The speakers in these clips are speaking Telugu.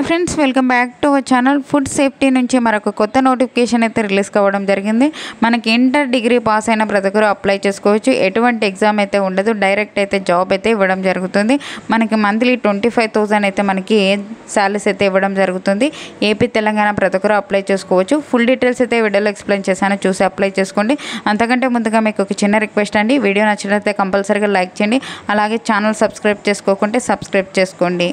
Hi friends, welcome back to our channel. Food safety నుంచి మరొక కొత్త నోటిఫికేషన్ అయితే రిలీజ్ కావడం జరిగింది. మనకి ఇంటర్ డిగ్రీ పాస్ అయిన ప్రతి ఒక్కరు అప్లై చేసుకోవచ్చు. ఎటువంటి ఎగ్జామ్ అయితే ఉండదు, డైరెక్ట్ అయితే జాబ్ అయితే ఇవ్వడం జరుగుతుంది. మనకి మంత్లీ 25,000 అయితే మనకి శాలరీస్ అయితే ఇవ్వడం జరుగుతుంది. ఏపీ తెలంగాణ ప్రతి ఒక్కరు అప్లై చేసుకోవచ్చు. ఫుల్ డీటెయిల్స్ అయితే వీడియోలో ఎక్స్ప్లెయిన్ చేశాను, చూసి అప్లై చేసుకోండి. అంతకంటే ముందుగా మీకు ఒక చిన్న రిక్వెస్ట్ అండి, వీడియో నచ్చినట్లయితే కంపల్సరీగా లైక్ చేయండి. అలాగే ఛానల్ సబ్స్క్రైబ్ చేసుకోకుంటే సబ్స్క్రైబ్ చేసుకోండి.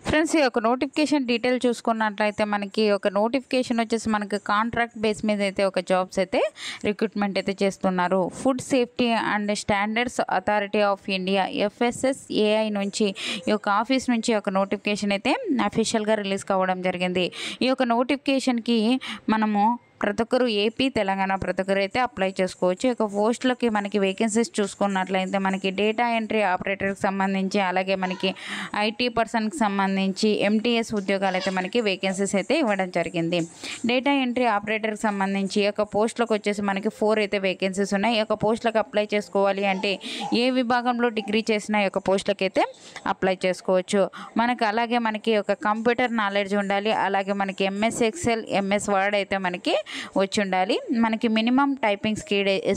ఫ్రెండ్స్, ఈ యొక్క నోటిఫికేషన్ డీటెయిల్ చూసుకున్నట్లయితే మనకి ఒక నోటిఫికేషన్ వచ్చేసి మనకి కాంట్రాక్ట్ బేస్ మీద అయితే ఒక జాబ్స్ అయితే రిక్రూట్మెంట్ అయితే చేస్తున్నారు. Food safety and standards authority of India FSSAI నుంచి ఈ యొక్క ఆఫీస్ నుంచి ఒక నోటిఫికేషన్ అయితే అఫీషియల్గా రిలీజ్ కావడం జరిగింది. ఈ యొక్క నోటిఫికేషన్కి మనము ప్రతి ఒక్కరు ఏపీ తెలంగాణ ప్రతి ఒక్కరు అయితే అప్లై చేసుకోవచ్చు. ఇక పోస్టులకి మనకి వేకెన్సీస్ చూసుకున్నట్లయితే మనకి డేటా ఎంట్రీ ఆపరేటర్కి సంబంధించి, అలాగే మనకి IT పర్సన్కి సంబంధించి MTS ఉద్యోగాలు అయితే మనకి వేకెన్సీస్ అయితే ఇవ్వడం జరిగింది. డేటా ఎంట్రీ ఆపరేటర్కి సంబంధించి ఈ యొక్క పోస్టులకు వచ్చేసి మనకి 4 అయితే వేకెన్సీస్ ఉన్నాయి. ఈ యొక్క పోస్టులకు అప్లై చేసుకోవాలి అంటే ఏ విభాగంలో డిగ్రీ చేసిన ఈ యొక్క పోస్టులకి అయితే అప్లై చేసుకోవచ్చు. అలాగే మనకి ఒక కంప్యూటర్ నాలెడ్జ్ ఉండాలి. అలాగే మనకి MS Excel, MS Word అయితే మనకి వచ్చి ఉండాలి. మనకి మినిమం టైపింగ్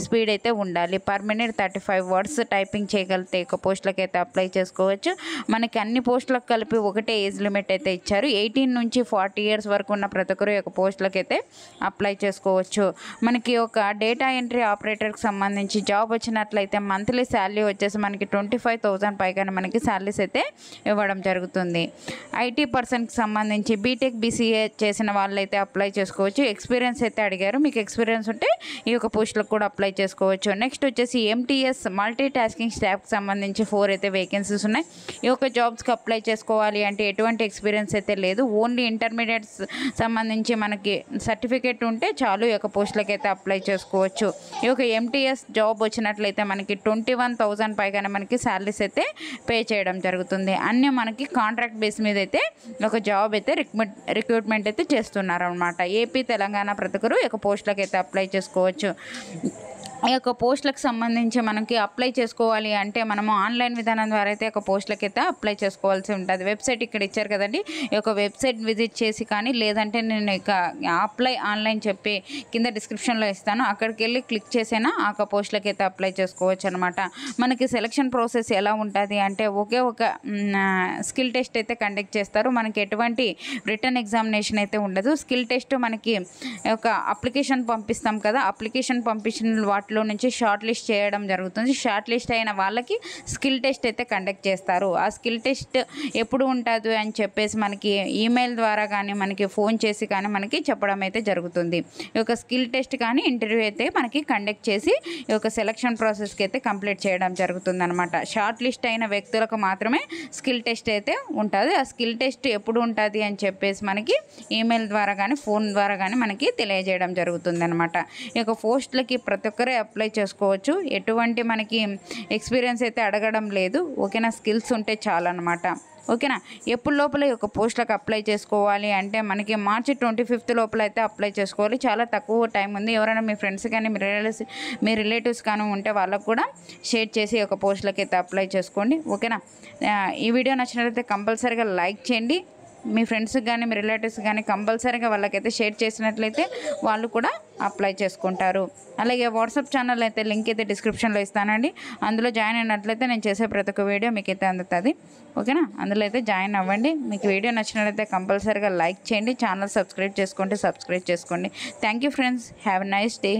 స్పీడ్ అయితే ఉండాలి. పర్ మినిట్ 35 వర్డ్స్ టైపింగ్ చేయగలిగితే ఒక పోస్టులకు అయితే అప్లై చేసుకోవచ్చు. మనకి అన్ని పోస్టులకు కలిపి ఒకటే ఏజ్ లిమిట్ అయితే ఇచ్చారు. 18 నుంచి 40 ఇయర్స్ వరకు ఉన్న ప్రతి ఒక్కరు ఒక పోస్టులకు అయితే అప్లై చేసుకోవచ్చు. మనకి ఒక డేటా ఎంట్రీ ఆపరేటర్కి సంబంధించి జాబ్ వచ్చినట్లయితే మంత్లీ శాలరీ వచ్చేసి మనకి 25,000 పైగానే మనకి శాలరీస్ అయితే ఇవ్వడం జరుగుతుంది. IT పర్సన్కి సంబంధించి బీటెక్ BCA చేసిన వాళ్ళైతే అప్లై చేసుకోవచ్చు. ఎక్స్పీరియన్స్ అయితే అడిగారు, మీకు ఎక్స్పీరియన్స్ ఉంటే ఈ యొక్క పోస్టులకు కూడా అప్లై చేసుకోవచ్చు. నెక్స్ట్ వచ్చేసి MTS మల్టీ టాస్కింగ్ స్టాఫ్కి సంబంధించి 4 అయితే వేకెన్సీస్ ఉన్నాయి. ఈ యొక్క జాబ్స్కి అప్లై చేసుకోవాలి అంటే ఎటువంటి ఎక్స్పీరియన్స్ అయితే లేదు, ఓన్లీ ఇంటర్మీడియట్స్ సంబంధించి మనకి సర్టిఫికేట్ ఉంటే చాలు ఈ యొక్క పోస్టులకు అయితే అప్లై చేసుకోవచ్చు. ఈ యొక్క MTS జాబ్ వచ్చినట్లయితే మనకి 21,000 పైగానే మనకి శాలరీస్ అయితే పే చేయడం జరుగుతుంది. అన్నీ మనకి కాంట్రాక్ట్ బేస్ మీద అయితే ఒక జాబ్ అయితే రిక్రూట్మెంట్ అయితే చేస్తున్నారు అనమాట. ఏపీ తెలంగాణ ప్రతి ఒక్కరు ఈ యొక్క పోస్టులకు అయితే అప్లై చేసుకోవచ్చు. ఈ యొక్క పోస్టులకు సంబంధించి మనకి అప్లై చేసుకోవాలి అంటే మనము ఆన్లైన్ విధానం ద్వారా అయితే ఒక పోస్టులకి అయితే అప్లై చేసుకోవాల్సి ఉంటుంది. వెబ్సైట్ ఇక్కడ ఇచ్చారు కదండి, ఈ యొక్క వెబ్సైట్ విజిట్ చేసి కానీ, లేదంటే నేను ఇక అప్లై ఆన్లైన్ చెప్పి కింద డిస్క్రిప్షన్లో ఇస్తాను, అక్కడికి వెళ్ళి క్లిక్ చేసినా ఆ యొక్క పోస్టులకి అయితే అప్లై చేసుకోవచ్చు అనమాట. మనకి సెలక్షన్ ప్రాసెస్ ఎలా ఉంటుంది అంటే ఒకే ఒక స్కిల్ టెస్ట్ అయితే కండక్ట్ చేస్తారు. మనకి ఎటువంటి రిటర్న్ ఎగ్జామినేషన్ అయితే ఉండదు. స్కిల్ టెస్ట్ మనకి ఒక అప్లికేషన్ పంపిస్తాం కదా, అప్లికేషన్ పంపించిన వాటిలో నుంచి షార్ట్ లిస్ట్ చేయడం జరుగుతుంది. షార్ట్ లిస్ట్ అయిన వాళ్ళకి స్కిల్ టెస్ట్ అయితే కండక్ట్ చేస్తారు. ఆ స్కిల్ టెస్ట్ ఎప్పుడు ఉంటుంది అని చెప్పేసి మనకి ఈమెయిల్ ద్వారా కానీ, మనకి ఫోన్ చేసి కానీ మనకి చెప్పడం అయితే జరుగుతుంది. ఈ యొక్క స్కిల్ టెస్ట్ కానీ ఇంటర్వ్యూ అయితే మనకి కండక్ట్ చేసి ఈ యొక్క సెలక్షన్ ప్రాసెస్కి అయితే కంప్లీట్ చేయడం జరుగుతుంది అనమాట. షార్ట్ లిస్ట్ అయిన వ్యక్తులకు మాత్రమే స్కిల్ టెస్ట్ అయితే ఉంటుంది. ఆ స్కిల్ టెస్ట్ ఎప్పుడు ఉంటుంది అని చెప్పేసి మనకి ఈమెయిల్ ద్వారా కానీ, ఫోన్ ద్వారా కానీ మనకి తెలియజేయడం జరుగుతుంది అనమాట. ఈ యొక్క పోస్టులకి ప్రతి ఒక్కరే అప్లై చేసుకోవచ్చు. ఎటువంటి మనకి ఎక్స్పీరియన్స్ అయితే అడగడం లేదు, ఓకేనా. స్కిల్స్ ఉంటే చాలు అనమాట, ఓకేనా. ఎప్పుడు లోపల ఈ యొక్క పోస్టులకు అప్లై చేసుకోవాలి అంటే మనకి మార్చి 25 లోపల అయితే అప్లై చేసుకోవాలి. చాలా తక్కువ టైం ఉంది. ఎవరైనా మీ ఫ్రెండ్స్ కానీ మీ రిలేటివ్స్ కానీ ఉంటే వాళ్ళకు కూడా షేర్ చేసి ఈ యొక్క పోస్టులకి అయితే అప్లై చేసుకోండి, ఓకేనా. ఈ వీడియో నచ్చినట్లయితే కంపల్సరీగా లైక్ చేయండి. మీ ఫ్రెండ్స్కి కానీ మీ రిలేటివ్స్ కానీ కంపల్సరీగా వాళ్ళకైతే షేర్ చేసినట్లయితే వాళ్ళు కూడా అప్లై చేసుకుంటారు. అలాగే వాట్సాప్ ఛానల్ అయితే లింక్ అయితే డిస్క్రిప్షన్లో ఇస్తానండి, అందులో జాయిన్ అయినట్లయితే నేను చేసే ప్రతి ఒక్క వీడియో మీకు అయితే అందుతుంది, ఓకేనా. అందులో అయితే జాయిన్ అవ్వండి. మీకు వీడియో నచ్చినట్లయితే కంపల్సరీగా లైక్ చేయండి, ఛానల్ సబ్స్క్రైబ్ చేసుకోండి. Thank you friends, have a nice day.